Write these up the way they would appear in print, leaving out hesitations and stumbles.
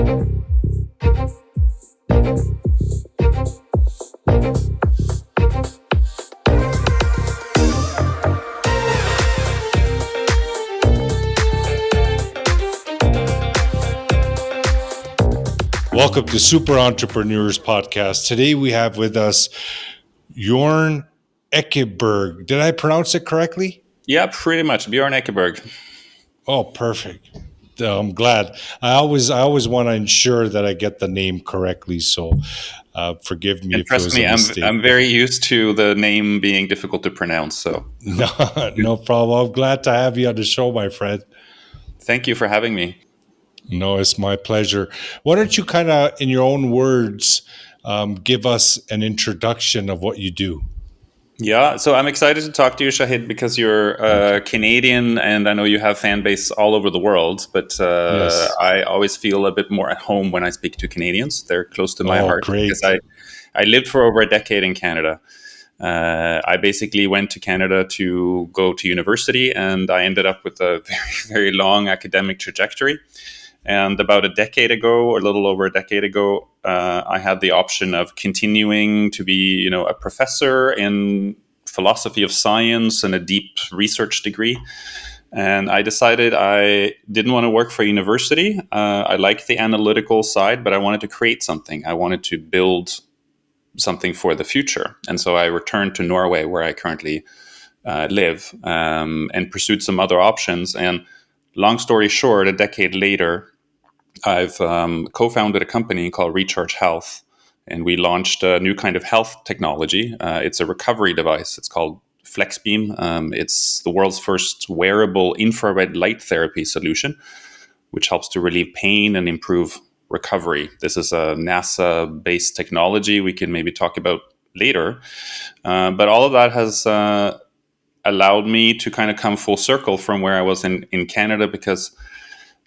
Welcome to Super Entrepreneurs Podcast. Today we have with us Bjorn Ekeberg. Did I pronounce it correctly? Yeah, pretty much. Bjorn Ekeberg. Oh, perfect. I'm glad. I always want to ensure that I get the name correctly. So forgive me And if it trust was me, a mistake. I'm very used to the name being difficult to pronounce. So No problem. I'm glad to have you on the show, my friend. Thank you for having me. No, it's my pleasure. Why don't you kind of, in your own words, give us an introduction of what you do? Yeah, so I'm excited to talk to you, Shahid, because you're Canadian, and I know you have fan base all over the world. But Yes. I always feel a bit more at home when I speak to Canadians. They're close to my heart. Great. Because I lived for over a decade in Canada. I basically went to Canada to go to university, and I ended up with a very, very long academic trajectory. And about a decade ago, or a little over a decade ago, I had the option of continuing to be, a professor in philosophy of science and a deep research degree. And I decided I didn't want to work for a university. I liked the analytical side, but I wanted to create something. I wanted to build something for the future. And so I returned to Norway, where I currently live, and pursued some other options. And long story short, a decade later, I've co-founded a company called Recharge Health, and we launched a new kind of health technology. It's a recovery device. It's called FlexBeam. It's the world's first wearable infrared light therapy solution, which helps to relieve pain and improve recovery. This is a NASA-based technology we can maybe talk about later. But all of that has allowed me to kind of come full circle from where I was in Canada, because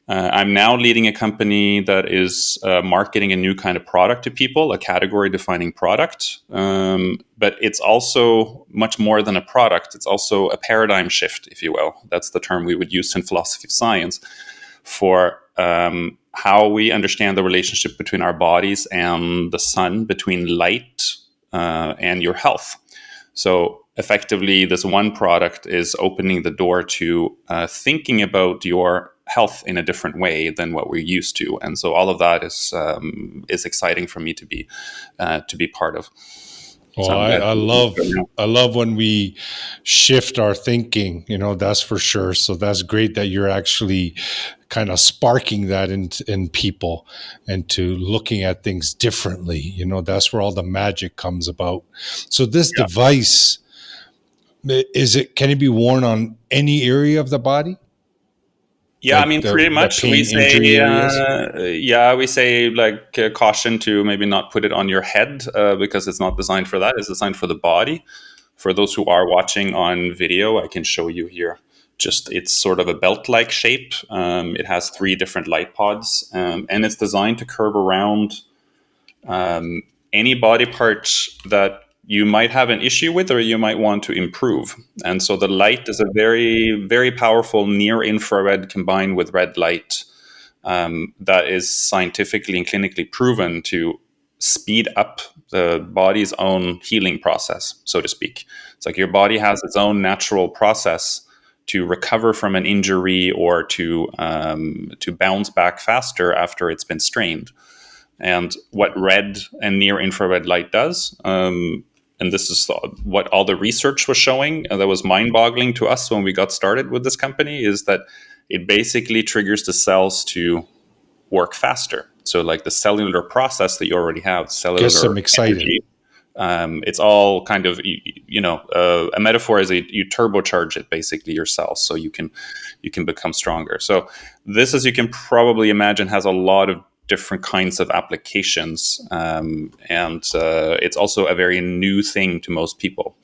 I'm now leading a company that is marketing a new kind of product to people, a category-defining product. But it's also much more than a product. It's also a paradigm shift, if you will. That's the term we would use in philosophy of science for how we understand the relationship between our bodies and the sun, between light and your health. So effectively, this one product is opening the door to thinking about your health in a different way than what we're used to, and so all of that is exciting for me to be part of. Well, So I love when we shift our thinking. That's for sure. So that's great that you're actually kind of sparking that in people and to looking at things differently. That's where all the magic comes about. So this device, can it be worn on any area of the body? Yeah, Like I mean, pretty much. We say caution to maybe not put it on your head because it's not designed for that. It's designed for the body. For those who are watching on video, I can show you here. It's sort of a belt-like shape. It has 3 different light pods, and it's designed to curve around any body parts that you might have an issue with or you might want to improve. And so the light is a very, very powerful near infrared combined with red light that is scientifically and clinically proven to speed up the body's own healing process, so to speak. It's like your body has its own natural process to recover from an injury or to bounce back faster after it's been strained. And what red and near infrared light does, and this is what all the research was showing, that was mind-boggling to us when we got started with this company, is that it basically triggers the cells to work faster. So like the cellular process that you already have, cellular Guess I'm excited. energy, it's all kind of, a metaphor is you turbocharge it, basically, your cells, so you can become stronger. So this, as you can probably imagine, has a lot of different kinds of applications, and it's also a very new thing to most people.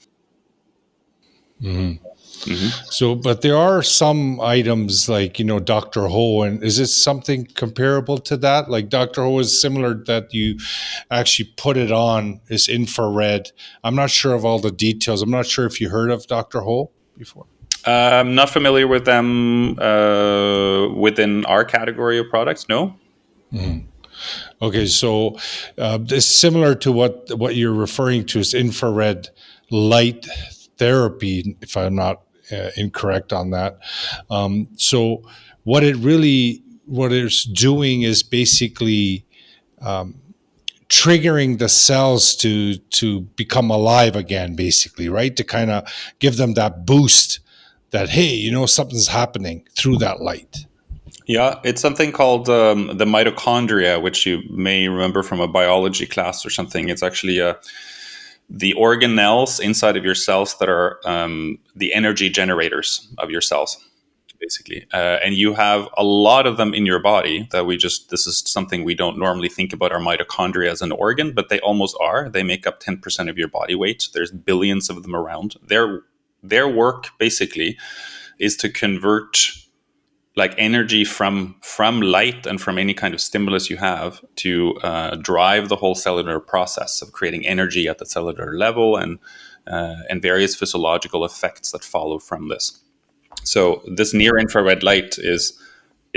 Mm-hmm. Mm-hmm. So, but there are some items like, Dr. Ho, and is it something comparable to that? Like Dr. Ho is similar, that you actually put it on, is infrared. I'm not sure of all the details. I'm not sure if you heard of Dr. Ho before. I'm not familiar with them within our category of products, no. Mm-hmm. Okay, so this similar to what you're referring to is infrared light therapy, if I'm not incorrect on that. So what it's doing is basically triggering the cells to become alive again, basically, right? To kind of give them that boost that, hey, something's happening through that light. Yeah, it's something called the mitochondria, which you may remember from a biology class or something. It's actually the organelles inside of your cells that are the energy generators of your cells, basically. And you have a lot of them in your body that this is something we don't normally think about our mitochondria as an organ, but they almost are. They make up 10% of your body weight. There's billions of them around. Their work basically is to convert like energy from light and from any kind of stimulus you have to drive the whole cellular process of creating energy at the cellular level and various physiological effects that follow from this. So this near infrared light is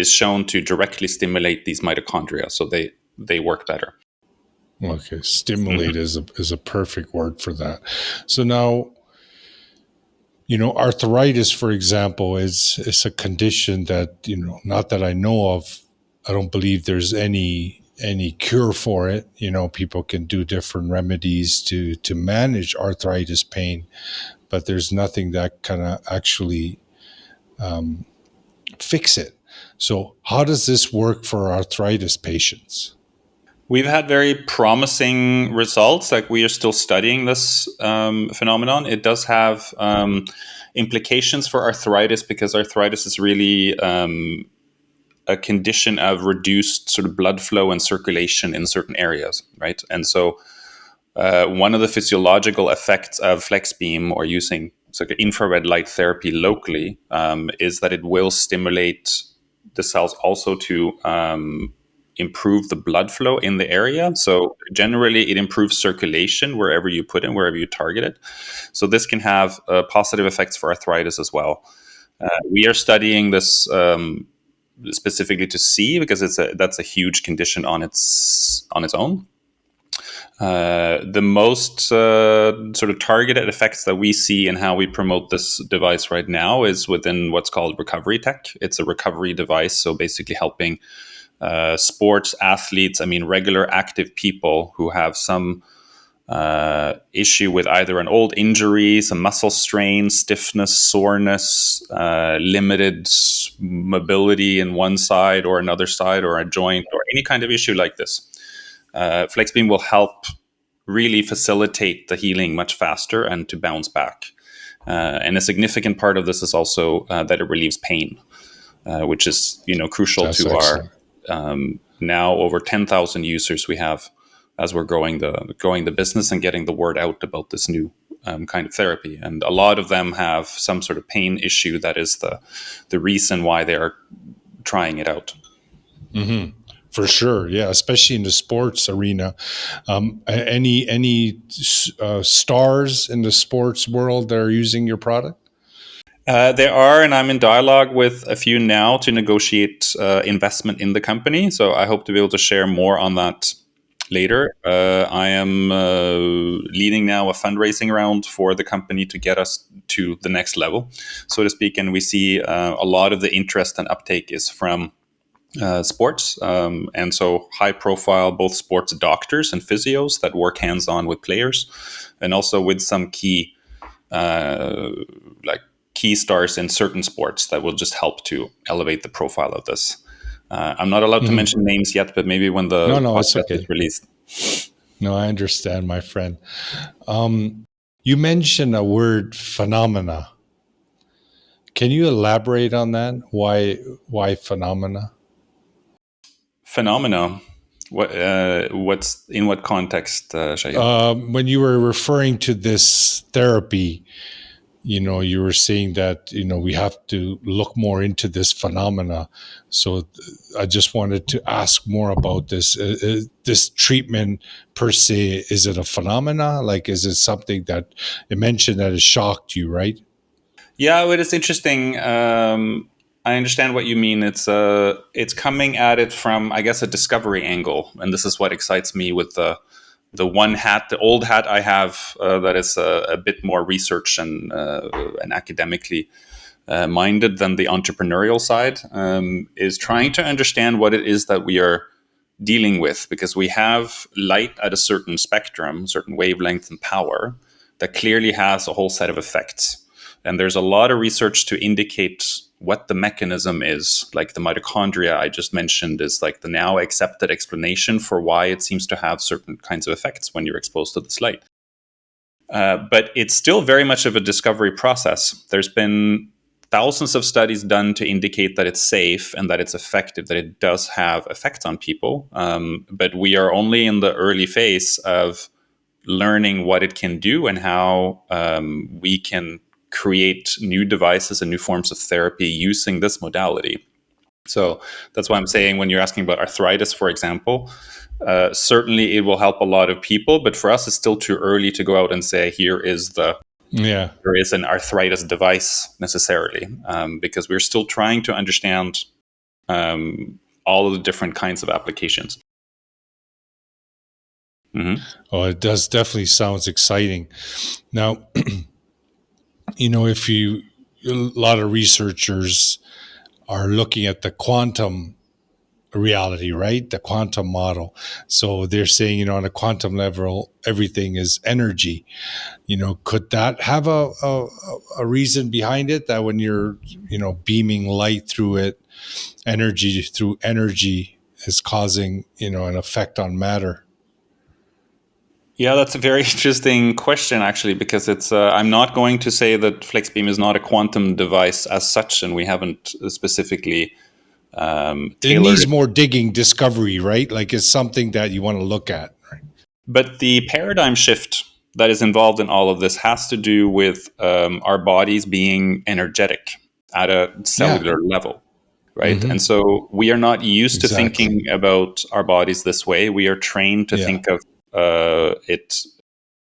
shown to directly stimulate these mitochondria, so they work better. Okay, stimulate Mhm. is a perfect word for that. So now, arthritis, for example, is a condition that, not that I know of, I don't believe there's any cure for it. People can do different remedies to manage arthritis pain, but there's nothing that kind of actually fix it. So how does this work for arthritis patients? We've had very promising results. Like we are still studying this phenomenon. It does have implications for arthritis because arthritis is really a condition of reduced sort of blood flow and circulation in certain areas, right? And so one of the physiological effects of FlexBeam or using like infrared light therapy locally is that it will stimulate the cells also to improve the blood flow in the area. So generally, it improves circulation wherever you put it, wherever you target it. So this can have positive effects for arthritis as well. We are studying this specifically to see because that's a huge condition on its own. The most sort of targeted effects that we see in how we promote this device right now is within what's called recovery tech. It's a recovery device, so basically helping sports athletes, regular active people who have some issue with either an old injury, some muscle strain, stiffness, soreness, limited mobility in one side or another side, or a joint, or any kind of issue like this. FlexBeam will help really facilitate the healing much faster and to bounce back. And a significant part of this is also that it relieves pain, which is crucial That's to our excellent. now over 10,000 users we have as we're growing the business and getting the word out about this new kind of therapy. And a lot of them have some sort of pain issue that is the reason why they are trying it out. For sure, yeah, especially in the sports arena. Any stars in the sports world that are using your product? There are, and I'm in dialogue with a few now to negotiate investment in the company. So I hope to be able to share more on that later. I am leading now a fundraising round for the company to get us to the next level, so to speak. And we see a lot of the interest and uptake is from sports. And so high profile, both sports doctors and physios that work hands on with players, and also with some key like key stars in certain sports that will just help to elevate the profile of this. I'm not allowed to mention names yet, but maybe when the No, it's podcast is okay. released. No, I understand, my friend. You mentioned a word, phenomena. Can you elaborate on that? Why phenomena? Phenomena. What's in what context, Shahid? When you were referring to this therapy, you were saying that we have to look more into this phenomena. So I just wanted to ask more about this. This treatment per se, is it a phenomena? Like, is it something that you mentioned that has shocked you, right? Yeah, well, it's interesting. I understand what you mean. It's coming at it from, I guess, a discovery angle, and this is what excites me with the one hat, the old hat I have, that is a bit more research and academically minded than the entrepreneurial side, is trying to understand what it is that we are dealing with, because we have light at a certain spectrum, certain wavelength and power that clearly has a whole set of effects. And there's a lot of research to indicate what the mechanism is. Like the mitochondria I just mentioned is like the now accepted explanation for why it seems to have certain kinds of effects when you're exposed to this light. But it's still very much of a discovery process. There's been thousands of studies done to indicate that it's safe and that it's effective, that it does have effects on people. But we are only in the early phase of learning what it can do and how we can create new devices and new forms of therapy using this modality. So that's why I'm saying, when you're asking about arthritis, for example, certainly it will help a lot of people, but for us, it's still too early to go out and say, there is an arthritis device necessarily, because we're still trying to understand all of the different kinds of applications. Mm-hmm. Oh, it does definitely sounds exciting. Now, if a lot of researchers are looking at the quantum reality, right? The quantum model. So they're saying, on a quantum level, everything is energy. Could that have a reason behind it, that when you're, beaming light through it, energy is causing, an effect on matter? Yeah, that's a very interesting question, actually, because it's. I'm not going to say that FlexBeam is not a quantum device as such, and we haven't specifically tailored it. Needs more digging, discovery, right? Like, it's something that you want to look at, right? But the paradigm shift that is involved in all of this has to do with our bodies being energetic at a cellular level, right? Mm-hmm. And so we are not used to Exactly. thinking about our bodies this way. We are trained to think of it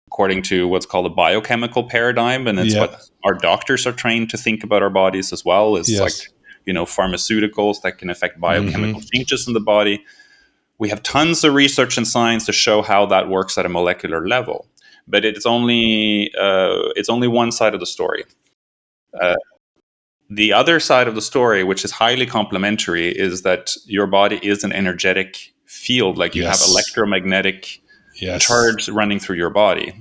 according to what's called a biochemical paradigm, and it's what our doctors are trained to think about our bodies as well. It's like, pharmaceuticals that can affect biochemical changes in the body. We have tons of research and science to show how that works at a molecular level, but it's only one side of the story. The other side of the story, which is highly complementary, is that your body is an energetic field. Like, you have electromagnetic charge running through your body.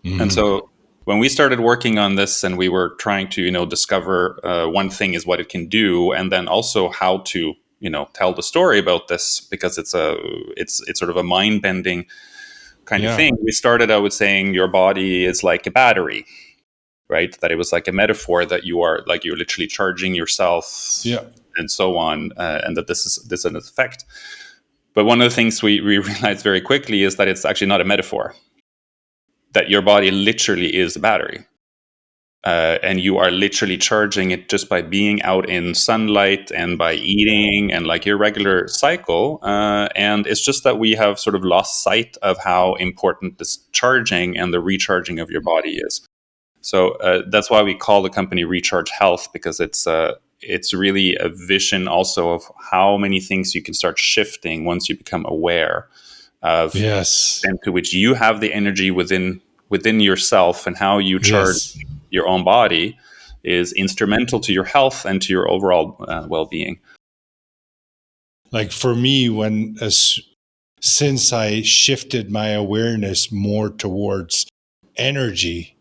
Mm-hmm. And so when we started working on this, and we were trying to, discover one thing is what it can do, and then also how to, tell the story about this, because it's sort of a mind-bending kind of thing. We started out with saying your body is like a battery, right? That it was like a metaphor that you're literally charging yourself, and so on, and that this is an effect. But one of the things we realized very quickly is that it's actually not a metaphor, that your body literally is a battery. And you are literally charging it just by being out in sunlight and by eating and like your regular cycle. And it's just that we have sort of lost sight of how important this charging and the recharging of your body is. So that's why we call the company Recharge Health, because it's really a vision also of how many things you can start shifting once you become aware of the extent to which you have the energy within yourself, and how you charge your own body is instrumental to your health and to your overall well-being. Like, for me, since I shifted my awareness more towards energy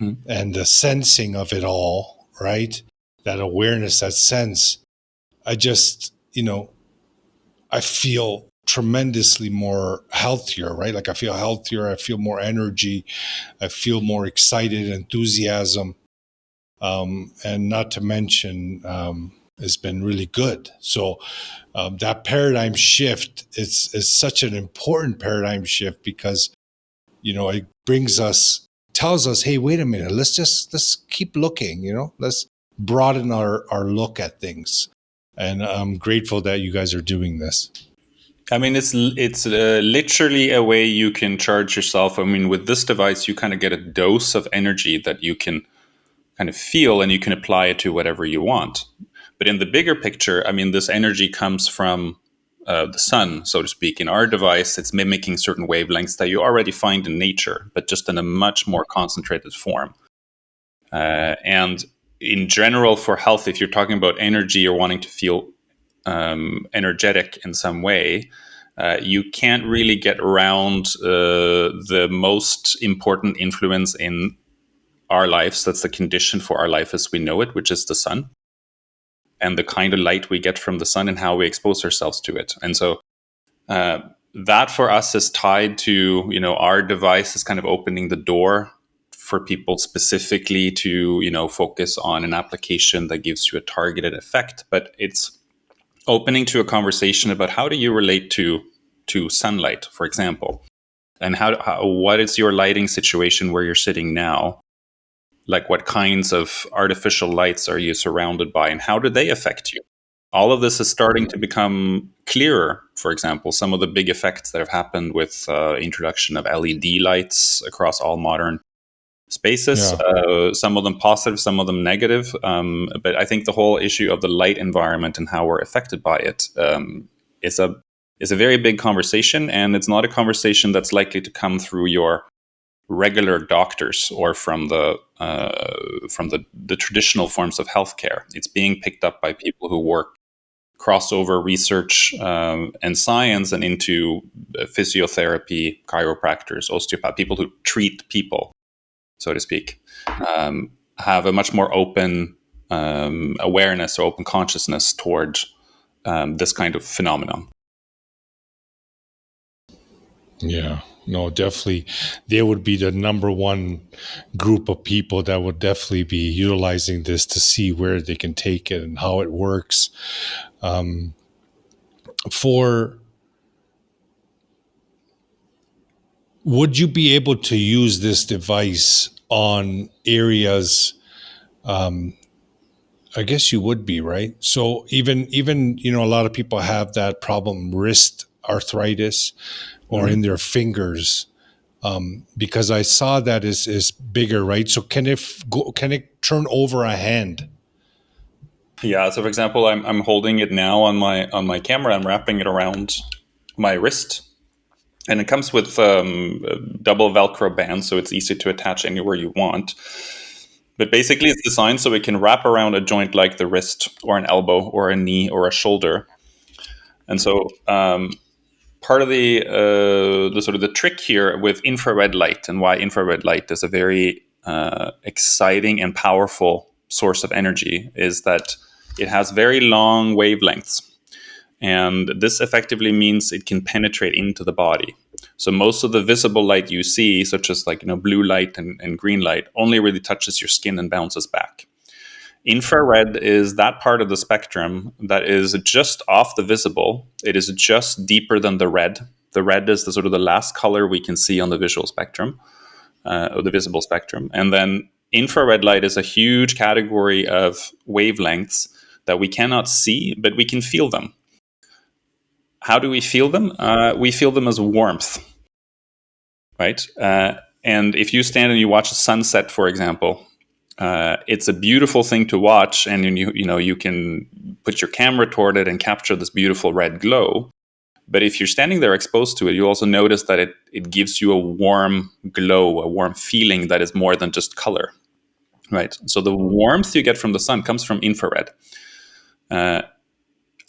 and the sensing of it all, right? That awareness, that sense, I just, I feel tremendously more healthier, right? Like, I feel healthier, I feel more energy, I feel more excited, enthusiasm, and not to mention, it's been really good. So that paradigm shift is such an important paradigm shift, because it tells us, hey, wait a minute, let's keep looking, let's broaden our look at things. And I'm grateful that you guys are doing this. I mean, it's literally a way you can charge yourself. I mean, with this device, you kind of get a dose of energy that you can kind of feel, and you can apply it to whatever you want. But in the bigger picture, I mean, this energy comes from the sun, so to speak. In our device, it's mimicking certain wavelengths that you already find in nature, but just in a much more concentrated form. And in general, for health, if you're talking about energy or wanting to feel energetic in some way, you can't really get around the most important influence in our lives. That's the condition for our life as we know it, which is the sun, and the kind of light we get from the sun and how we expose ourselves to it. And so that for us is tied to, our device is kind of opening the door for people specifically to, focus on an application that gives you a targeted effect. But it's opening to a conversation about how do you relate to sunlight, for example, and what is your lighting situation where you're sitting now? Like, what kinds of artificial lights are you surrounded by, and how do they affect you? All of this is starting to become clearer. For example, some of the big effects that have happened with introduction of LED lights across all modern spaces, some of them positive, some of them negative. But I think the whole issue of the light environment and how we're affected by it is a very big conversation, and it's not a conversation that's likely to come through your regular doctors or from the traditional forms of healthcare. It's being picked up by people who work crossover research and science and into physiotherapy, chiropractors, osteopath, people who treat people, so to speak, have a much more open awareness or open consciousness toward this kind of phenomenon. Yeah, no, definitely. They would be the number one group of people that would definitely be utilizing this to see where they can take it and how it works. Would you be able to use this device on areas? I guess you would be, right? So even a lot of people have that problem, wrist arthritis, or in their fingers, because I saw that is bigger, right? So can it turn over a hand? Yeah. So, for example, I'm holding it now on my camera. I'm wrapping it around my wrist, and it comes with double Velcro bands, so it's easy to attach anywhere you want. But basically, it's designed so it can wrap around a joint like the wrist, or an elbow, or a knee, or a shoulder. And so, part of the sort of the trick here with infrared light, and why infrared light is a very exciting and powerful source of energy, is that it has very long wavelengths. And this effectively means it can penetrate into the body. So most of the visible light you see, such as blue light and green light, only really touches your skin and bounces back. Infrared is that part of the spectrum that is just off the visible. It is just deeper than the red. The red is the sort of the last color we can see on the visual spectrum, or the visible spectrum. And then infrared light is a huge category of wavelengths that we cannot see, but we can feel them. How do we feel them? We feel them as warmth, right? And if you stand and you watch a sunset, for example, it's a beautiful thing to watch, and you can put your camera toward it and capture this beautiful red glow. But if you're standing there exposed to it, you also notice that it gives you a warm glow, a warm feeling that is more than just color, right? So the warmth you get from the sun comes from infrared.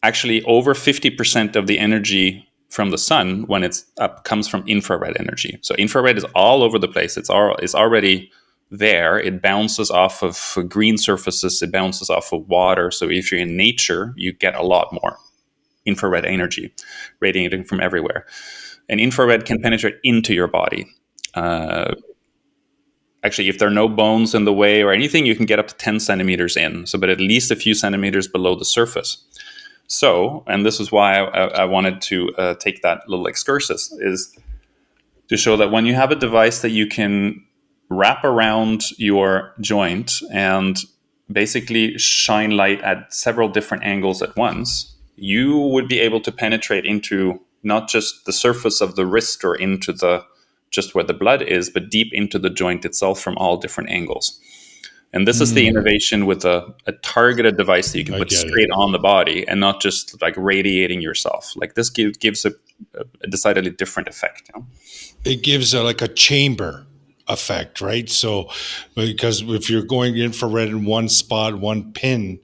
Actually, over 50% of the energy from the sun, when it's up, comes from infrared energy. So infrared is all over the place. It's already there. It bounces off of green surfaces. It bounces off of water. So if you're in nature, you get a lot more infrared energy radiating from everywhere. And infrared can penetrate into your body. Actually, if there are no bones in the way or anything, you can get up to 10 centimeters in. So, but at least a few centimeters below the surface. So, and this is why I wanted to take that little excursus, is to show that when you have a device that you can wrap around your joint and basically shine light at several different angles at once, you would be able to penetrate into not just the surface of the wrist or into just where the blood is, but deep into the joint itself from all different angles. And this is the innovation with a targeted device that you can I put get it. straight on the body and not just like radiating yourself. Like this gives a decidedly different effect. You know? It gives like a chamber effect, right? So, because if you're going infrared in one spot, one pin,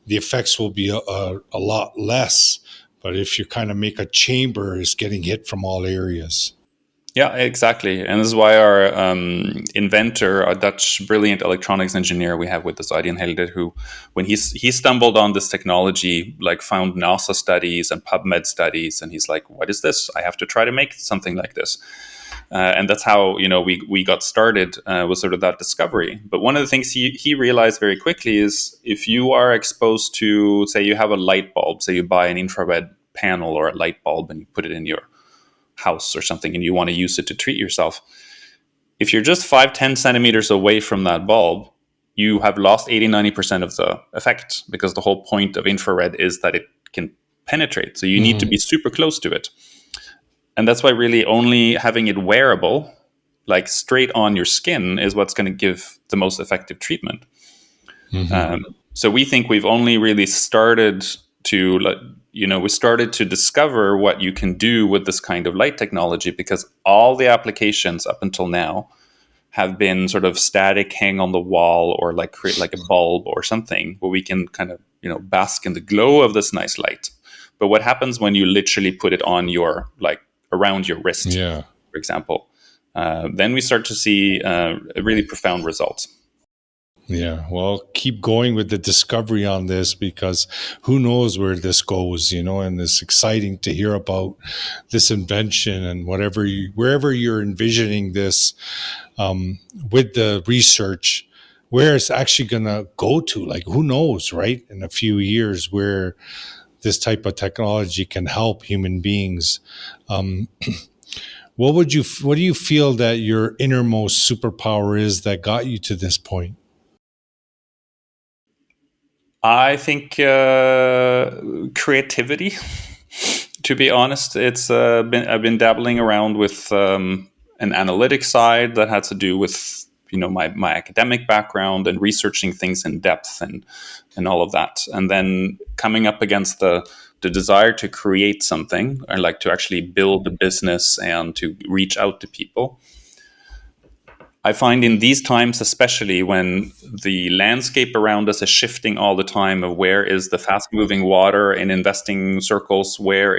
the effects will be a lot less. But if you kind of make a chamber, it's getting hit from all areas. Yeah, exactly. And this is why our inventor, a Dutch brilliant electronics engineer we have with us, Arjen Helder, who, when he stumbled on this technology, like found NASA studies and PubMed studies, and he's like, what is this? I have to try to make something like this. And that's how, we got started, was sort of that discovery. But one of the things he realized very quickly is if you are exposed to, say you have a light bulb, say you buy an infrared panel or a light bulb and you put it in your house or something and you want to use it to treat yourself, if you're just 5-10 centimeters away from that bulb, you have lost 80-90% of the effect, because the whole point of infrared is that it can penetrate. So you need to be super close to it. And that's why really only having it wearable, like straight on your skin, is what's going to give the most effective treatment. So we think we've only really started to, we started to discover what you can do with this kind of light technology, because all the applications up until now have been sort of static, hang on the wall, or like create like a bulb or something where we can kind of, bask in the glow of this nice light. But what happens when you literally put it on your, like around your wrist, Yeah. for example, then we start to see really profound results. Yeah, well, keep going with the discovery on this, because who knows where this goes, and it's exciting to hear about this invention and wherever you're envisioning this, with the research, where it's actually going to go to. Like, who knows, right? In a few years, where this type of technology can help human beings. Um, what do you feel that your innermost superpower is that got you to this point? I think creativity. To be honest, I've been dabbling around with an analytic side that had to do with my academic background and researching things in depth and all of that, and then coming up against the desire to create something, or like to actually build a business and to reach out to people. I find in these times, especially when the landscape around us is shifting all the time, of where is the fast moving water in investing circles, where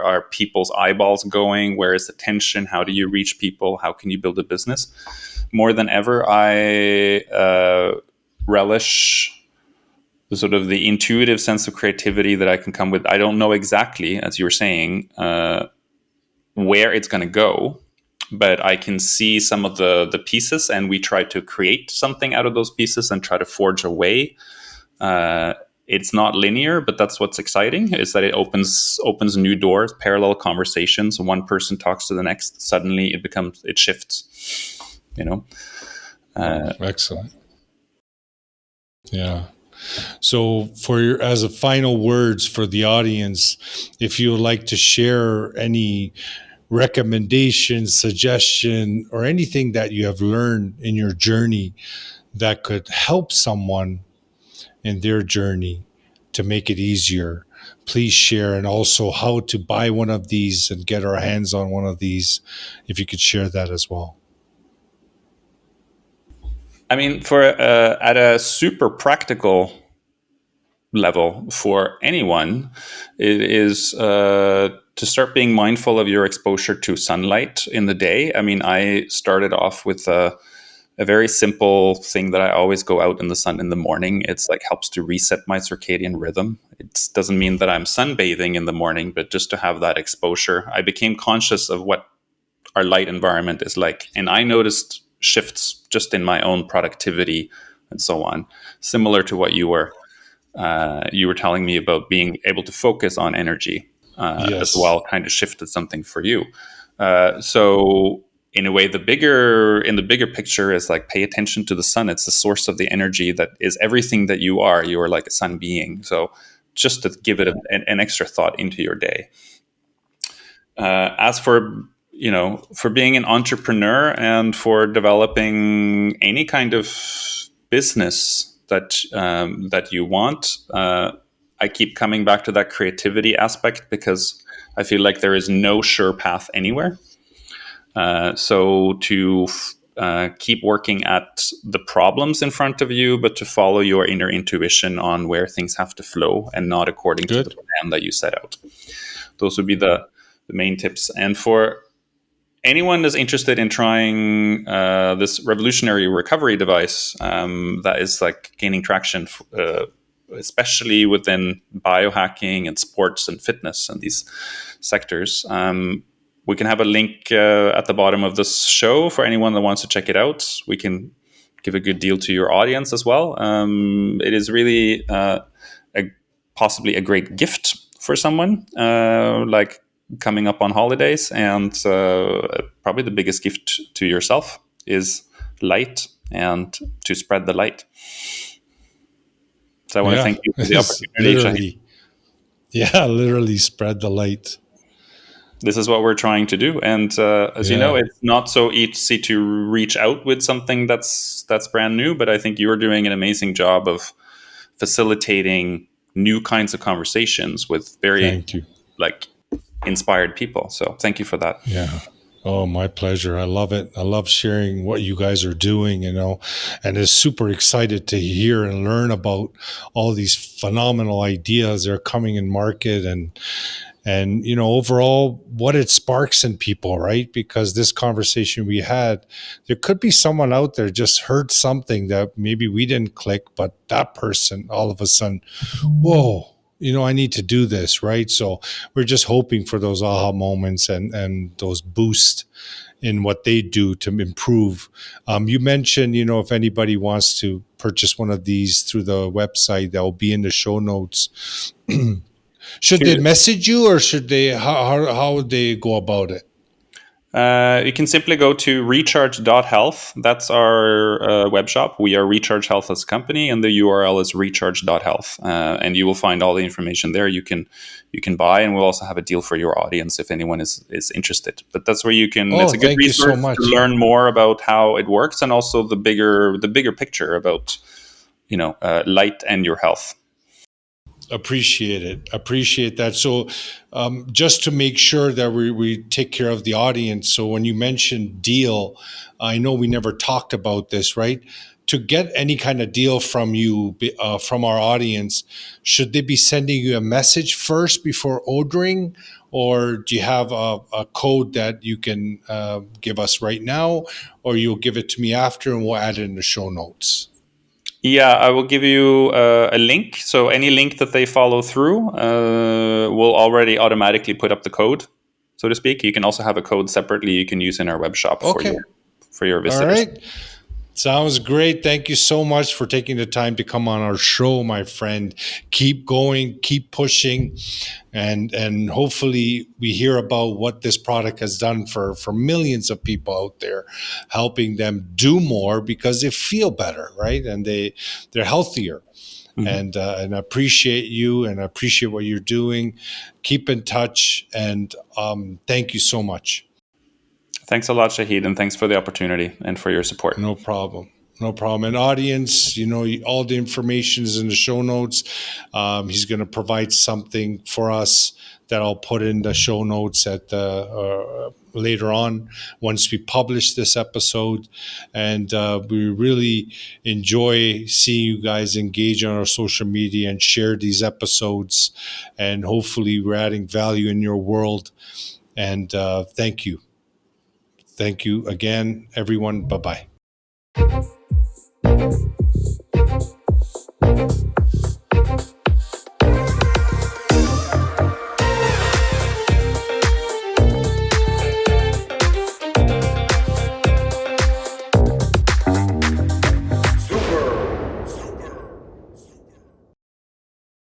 are people's eyeballs going, where is attention, how do you reach people, how can you build a business? More than ever, I relish the sort of the intuitive sense of creativity that I can come with. I don't know exactly, as you were saying, where it's going to go, but I can see some of the pieces, and we try to create something out of those pieces and try to forge a way. It's not linear, but that's what's exciting, is that it opens new doors, parallel conversations. One person talks to the next, suddenly it shifts. Excellent. Yeah. So, as a final words for the audience, if you would like to share any recommendation, suggestion, or anything that you have learned in your journey that could help someone in their journey to make it easier, please share. And also how to buy one of these and get our hands on one of these, if you could share that as well. I mean, for at a super practical level for anyone, it is to start being mindful of your exposure to sunlight in the day. I mean, I started off with a very simple thing that I always go out in the sun in the morning. It's like helps to reset my circadian rhythm. It doesn't mean that I'm sunbathing in the morning, but just to have that exposure. I became conscious of what our light environment is like, and I noticed shifts just in my own productivity and so on, similar to what you were telling me about being able to focus on energy as Yes. well, kind of shifted something for you. So in a way, in the bigger picture is like, pay attention to the sun. It's the source of the energy that is everything that you are. You are like a sun being. So just to give it an extra thought into your day. As for for being an entrepreneur and for developing any kind of business that you want, I keep coming back to that creativity aspect, because I feel like there is no sure path anywhere. So to keep working at the problems in front of you, but to follow your inner intuition on where things have to flow and not according to the Good. plan that you set out. Those would be the main tips. And for anyone that's interested in trying this revolutionary recovery device that is like gaining traction, especially within biohacking and sports and fitness and these sectors, we can have a link at the bottom of this show for anyone that wants to check it out. We can give a good deal to your audience as well. It is really possibly a great gift for someone, like coming up on holidays, and probably the biggest gift to yourself is light, and to spread the light. So I want to Yeah, thank you for the it's opportunity, Shahid. literally, yeah, literally spread the light. This is what we're trying to do, and as you know, Yeah, it's not so easy to reach out with something that's brand new. But I think you're doing an amazing job of facilitating new kinds of conversations with very thank you. like inspired people. So thank you for that. Yeah. Oh, my pleasure. I love it. I love sharing what you guys are doing, and is super excited to hear and learn about all these phenomenal ideas that are coming in market, and overall what it sparks in people, right? Because this conversation we had, there could be someone out there just heard something that maybe we didn't click, but that person all of a sudden, whoa, I need to do this, right? So we're just hoping for those aha moments and those boosts in what they do to improve. You mentioned, if anybody wants to purchase one of these through the website, that will be in the show notes. Should they message you, or should they, how would they go about it? You can simply go to recharge.health. That's our web shop. We are Recharge Health as a company, and the URL is recharge.health. And you will find all the information there. You can buy, and we'll also have a deal for your audience if anyone is interested. But that's where you can. Oh, It's a good thank you so resource to much. learn more about how it works, and also the bigger picture about light and your health. Appreciate it. Appreciate that. So, just to make sure that we take care of the audience. So, when you mentioned deal, I know we never talked about this, right? To get any kind of deal from you, from our audience, should they be sending you a message first before ordering? Or do you have a code that you can give us right now? Or you'll give it to me after, and we'll add it in the show notes? Yeah, I will give you a link. So any link that they follow through will already automatically put up the code, so to speak. You can also have a code separately you can use in our web shop for Okay. your All visitors. right. Sounds great. Thank you so much for taking the time to come on our show, my friend. Keep going, keep pushing, and hopefully we hear about what this product has done for millions of people out there, helping them do more because they feel better, right? And they're healthier. Mm-hmm. And I appreciate you, and I appreciate what you're doing. Keep in touch, and thank you so much. Thanks a lot, Shahid, and thanks for the opportunity and for your support. No problem. No problem. And audience, all the information is in the show notes. He's going to provide something for us that I'll put in the show notes at later on once we publish this episode. And we really enjoy seeing you guys engage on our social media and share these episodes. And hopefully we're adding value in your world. And thank you. Thank you again, everyone. Bye-bye.